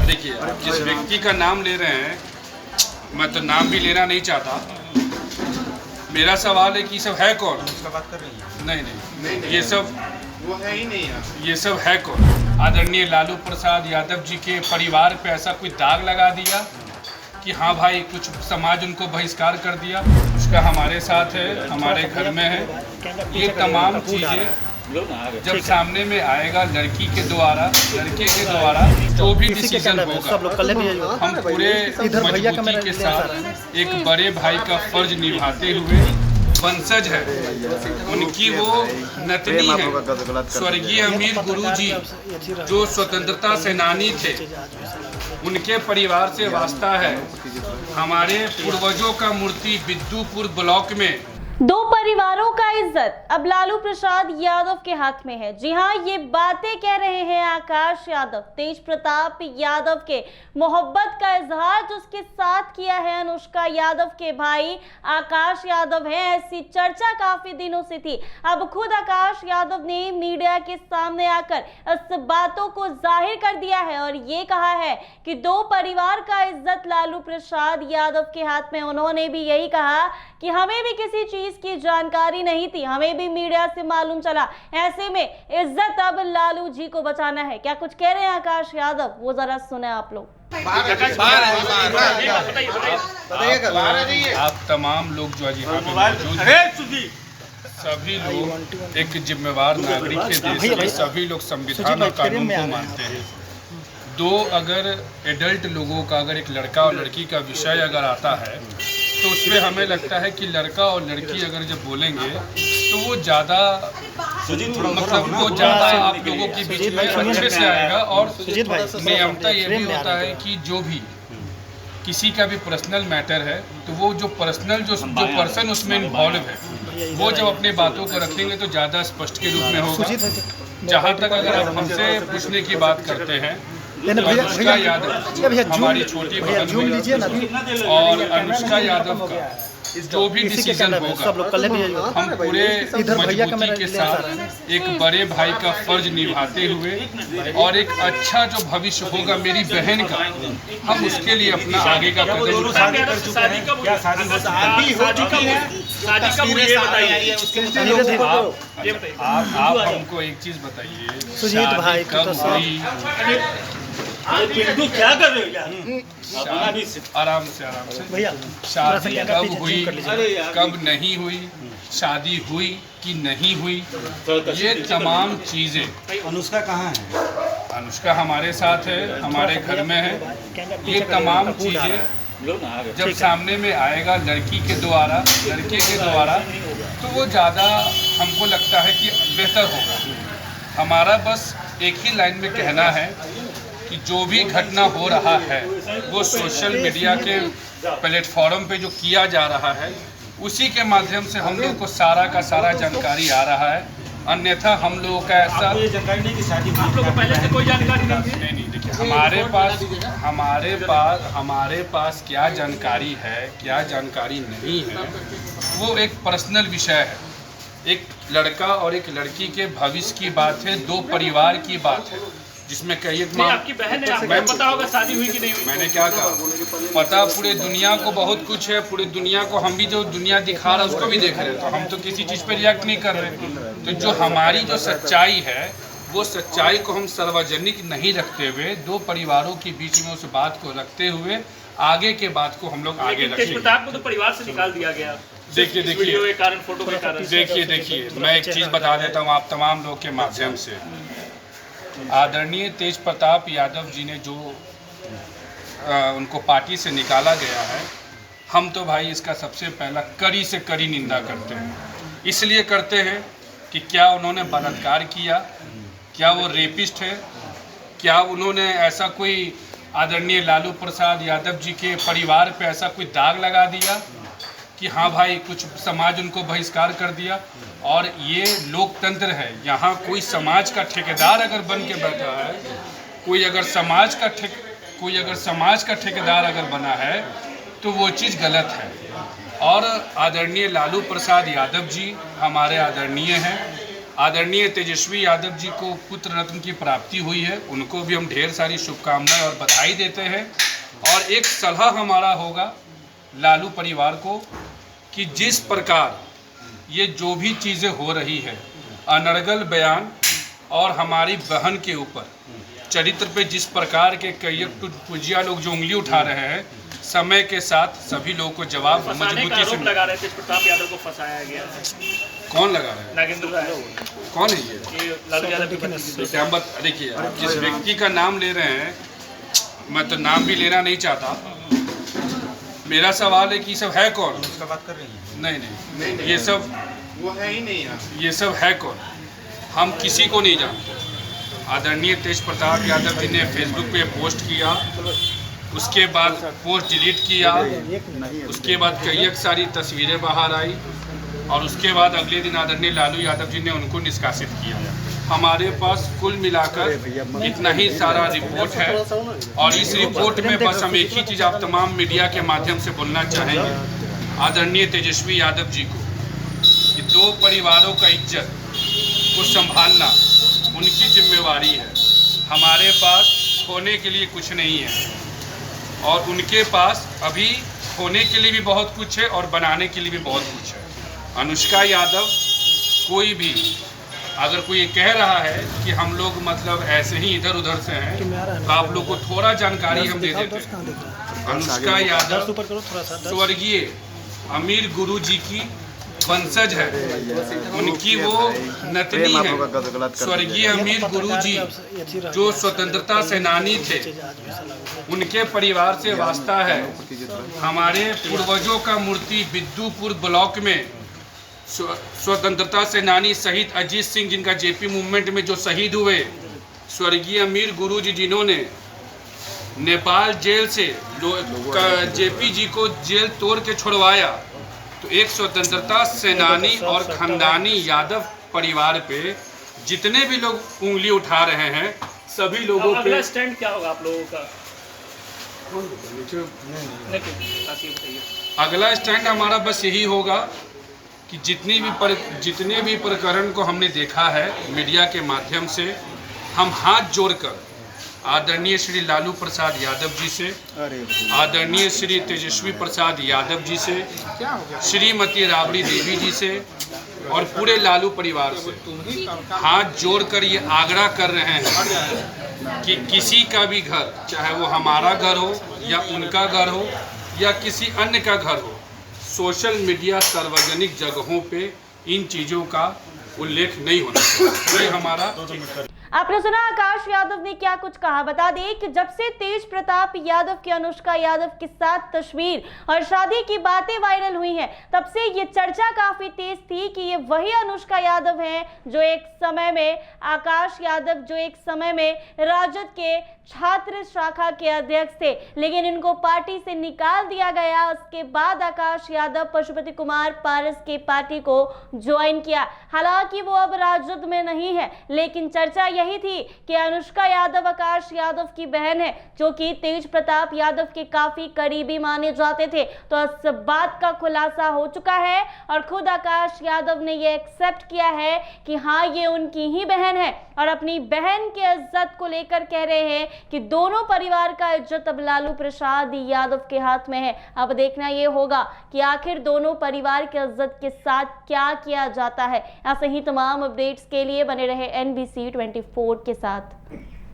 देखिए, जिस व्यक्ति का नाम ले रहे हैं, मैं तो नाम भी लेना नहीं चाहता। मेरा सवाल है कि सब है कौन? उसका बात कर रही है? नहीं, ये सब वो है ही नहीं यार। ये सब है कौन? आदरणीय लालू प्रसाद यादव जी के परिवार पे ऐसा कोई दाग लगा दिया कि हाँ भाई कुछ समाज उनको बहिष्कार कर दिया, उसका हमारे साथ है, हमारे घर में है। ये तमाम चीज़ें जब सामने में आएगा लड़के के द्वारा जो भी डिसीजन होगा, हम पूरे मजबूती के साथ एक बड़े भाई का फर्ज निभाते हुए, वंशज है उनकी, वो नतनी है स्वर्गीय अमीर गुरुजी जो स्वतंत्रता सेनानी थे, उनके परिवार से वास्ता है। हमारे पूर्वजों का मूर्ति बिद्दूपुर ब्लॉक में। दो परिवारों का इज्जत अब लालू प्रसाद यादव के हाथ में है। जी हां, ये बातें कह रहे हैं आकाश यादव। तेज प्रताप यादव के मोहब्बत का इजहार जो उसके साथ किया है अनुष्का यादव के भाई आकाश यादव है, ऐसी चर्चा काफी दिनों से थी। अब खुद आकाश यादव ने मीडिया के सामने आकर इस बातों को जाहिर कर दिया है और ये कहा है कि दो परिवार का इज्जत लालू प्रसाद यादव के हाथ में। उन्होंने भी यही कहा कि हमें भी किसी चीज की जानकारी नहीं थी, हमें भी मीडिया से मालूम चला, ऐसे में इज्जत अब लालू जी को बचाना है। क्या कुछ कह रहे हैं आकाश यादव, वो जरा सुने आप लोग। आप तमाम लोग जो आज यहाँ पे मौजूद हैं, सभी लोग एक जिम्मेवार नागरिक है देश में, सभी लोग संविधान और कानून को मानते हैं। दो अगर एडल्ट लोगों का, अगर एक लड़का और लड़की का विषय अगर आता है तो उसमें हमें लगता है कि लड़का और लड़की अगर जब बोलेंगे तो वो ज़्यादा मतलब वो ज़्यादा आप लोगों के बीच में अच्छे से आएगा। और नियमता ये भी होता है कि जो भी किसी का भी पर्सनल मैटर है तो वो जो पर्सनल जो पर्सन उसमें इन्वॉल्व है वो जब अपने बातों को रखेंगे तो ज़्यादा स्पष्ट के रूप में होगा। जहाँ तक अगर आप हमसे पूछने की बात करते हैं, अनुष्का यादव हमारी छोटी बहन और अनुष्का यादव का जो भी डिसीजन होगा, हम पूरे मजबूती के साथ एक बड़े भाई का फर्ज निभाते हुए और एक अच्छा जो भविष्य होगा मेरी बहन का, हम उसके लिए अपना आगे का कदम उठाएंगे। आप हमको एक चीज बताइए, सुजीत भाई कब हुई? क्या कर रहे हो यार? आराम से भैया, शादी कब हुई, कब नहीं हुई, शादी हुई कि नहीं हुई, ये तमाम चीजें। अनुष्का कहाँ है? अनुष्का हमारे साथ है, हमारे घर में है। ये तमाम चीजें जब सामने में आएगा लड़के के द्वारा तो वो ज़्यादा हमको लगता है कि बेहतर होगा। हमारा बस एक ही लाइन में कहना है कि जो भी घटना हो रहा है वो सोशल मीडिया के प्लेटफॉर्म पे जो किया जा रहा है उसी के माध्यम से हम लोग को सारा का सारा जानकारी आ रहा है। अन्यथा हम लोगों का ऐसा जानकारी नहीं कि शादी आप लोगों को पहले से कोई जानकारी नहीं। देखिए, हमारे पास क्या जानकारी है, क्या जानकारी नहीं है, वो एक पर्सनल विषय है। एक लड़का और एक लड़की के भविष्य की बात है, दो परिवार की बात है, जिसमें कई आपकी बहन है, आपको पता होगा शादी हुई कि नहीं हुई। मैंने क्या कहा, पता पूरे दुनिया को बहुत कुछ है, पूरी दुनिया को हम भी जो दुनिया दिखा रहा है उसको भी देख रहे हैं, तो हम तो किसी चीज़ पे रिएक्ट नहीं कर रहे। तो जो हमारी जो सच्चाई है वो सच्चाई को हम सार्वजनिक नहीं रखते हुए, दो परिवारों के बीच में उस बात को रखते हुए आगे के बात को हम लोग आगे रखेंगे। प्रताप को तो परिवार से निकाल दिया गया। देखिए फोटो के कारण देखिए मैं एक चीज़ बता देता हूँ आप तमाम लोग के माध्यम से। आदरणीय तेज प्रताप यादव जी ने जो उनको पार्टी से निकाला गया है, हम तो भाई इसका सबसे पहला कड़ी से कड़ी निंदा करते हैं। इसलिए करते हैं कि क्या उन्होंने बलात्कार किया, क्या वो रेपिस्ट है, क्या उन्होंने ऐसा कोई आदरणीय लालू प्रसाद यादव जी के परिवार पे ऐसा कोई दाग लगा दिया कि हाँ भाई कुछ समाज उनको बहिष्कार कर दिया। और ये लोकतंत्र है, यहाँ कोई समाज का ठेकेदार अगर बन के बैठा है, कोई अगर समाज का ठेकेदार अगर बना है तो वो चीज़ गलत है। और आदरणीय लालू प्रसाद यादव जी हमारे आदरणीय हैं, आदरणीय तेजस्वी यादव जी को पुत्र रत्न की प्राप्ति हुई है, उनको भी हम ढेर सारी शुभकामनाएं और बधाई देते हैं। और एक सलाह हमारा होगा लालू परिवार को कि जिस प्रकार ये जो भी चीज़ें हो रही है, अनर्गल बयान और हमारी बहन के ऊपर चरित्र पे जिस प्रकार के कई पुजिया लोग जो उंगली उठा रहे हैं, समय के साथ सभी लोगों को जवाब मजबूती से लगा रहे थे। प्रताप यादव को फंसाया गया है। कौन लगा रहे हैं? नागेंद्र राय। कौन है ये? लालू यादव की हम देखिए, आप जिस व्यक्ति का नाम ले रहे हैं, मैं तो नाम भी लेना नहीं चाहता। मेरा सवाल है कि सब है कौन? उसका बात कर रही है? नहीं, ये सब वो है ही नहीं यहाँ। ये सब है कौन? हम किसी को नहीं जानते। आदरणीय तेज प्रताप यादव जी ने फेसबुक पे पोस्ट किया, उसके बाद पोस्ट डिलीट किया, उसके बाद कई सारी तस्वीरें बाहर आई और उसके बाद अगले दिन आदरणीय लालू यादव जी ने उनको निष्कासित किया। हमारे पास कुल मिलाकर इतना ही सारा रिपोर्ट है और इस रिपोर्ट में बस हम एक ही चीज़ आप तमाम मीडिया के माध्यम से बोलना चाहेंगे आदरणीय तेजस्वी यादव जी को कि दो परिवारों का इज्जत को संभालना उनकी जिम्मेवारी है। हमारे पास खोने के लिए कुछ नहीं है और उनके पास अभी खोने के लिए भी बहुत कुछ है और बनाने के लिए भी बहुत कुछ है। अनुष्का यादव, कोई भी अगर कोई ये कह रहा है कि हम लोग मतलब ऐसे ही इधर उधर से हैं, तो आप लोग को थोड़ा जानकारी हम दे देते हैं। अनुष्का यादव स्वर्गीय अमीर गुरु जी की वंशज है, उनकी वो नतनी है। स्वर्गीय अमीर गुरु जी जो स्वतंत्रता सेनानी थे, उनके परिवार से वास्ता है। हमारे पूर्वजों का मूर्ति बिद्दूपुर ब्लॉक में स्वतंत्रता सेनानी शहीद अजीत सिंह, जिनका जेपी मूवमेंट में जो शहीद हुए, स्वर्गीय अमीर गुरु जी जिन्होंने नेपाल जेल से जेपी जी को जेल तोड़ के छुड़वाया, तो एक स्वतंत्रता सेनानी और खानदानी यादव परिवार पे जितने भी लोग उंगली उठा रहे हैं, सभी लोगों पे अगला स्टैंड क्या होगा आप लोगों का? अगला स्टैंड हमारा बस यही होगा कि जितने भी प्रकरण को हमने देखा है मीडिया के माध्यम से, हम हाथ जोड़कर आदरणीय श्री लालू प्रसाद यादव जी से, आदरणीय श्री तेजस्वी प्रसाद यादव जी से, श्रीमती राबड़ी देवी जी से और पूरे लालू परिवार से हाथ जोड़कर ये आग्रह कर रहे हैं कि किसी का भी घर, चाहे वो हमारा घर हो या उनका घर हो या किसी अन्य का घर हो, सोशल मीडिया सार्वजनिक जगहों पे इन चीज़ों का उल्लेख नहीं होना चाहिए। ये हमारा। आपने सुना आकाश यादव ने क्या कुछ कहा। बता दें कि जब से तेज प्रताप यादव की अनुष्का यादव के साथ तस्वीर और शादी की बातें वायरल हुई हैं, तब से ये चर्चा काफी तेज थी कि ये वही अनुष्का यादव हैं जो एक समय में आकाश यादव, जो एक समय में राजद के छात्र शाखा के अध्यक्ष थे, लेकिन इनको पार्टी से निकाल दिया गया। उसके बाद आकाश यादव पशुपति कुमार पारस के पार्टी को ज्वाइन किया। हालांकि वो अब राजद में नहीं है, लेकिन चर्चा यही थी कि अनुष्का यादव आकाश यादव की बहन है, जो कि तेज प्रताप यादव के काफी करीबी माने जाते थे। तो इस बात का खुलासा हो चुका है और खुद आकाश यादव ने ये एक्सेप्ट किया है कि हाँ, ये उनकी ही बहन है और अपनी बहन के इज्जत को लेकर कह रहे हैं कि दोनों परिवार का इज्जत अब लालू प्रसाद यादव के हाथ में है। अब देखना ये होगा कि आखिर दोनों परिवार के इज्जत के साथ क्या किया जाता है। ऐसे ही तमाम अपडेट्स के लिए बने रहे NBC 24 के साथ।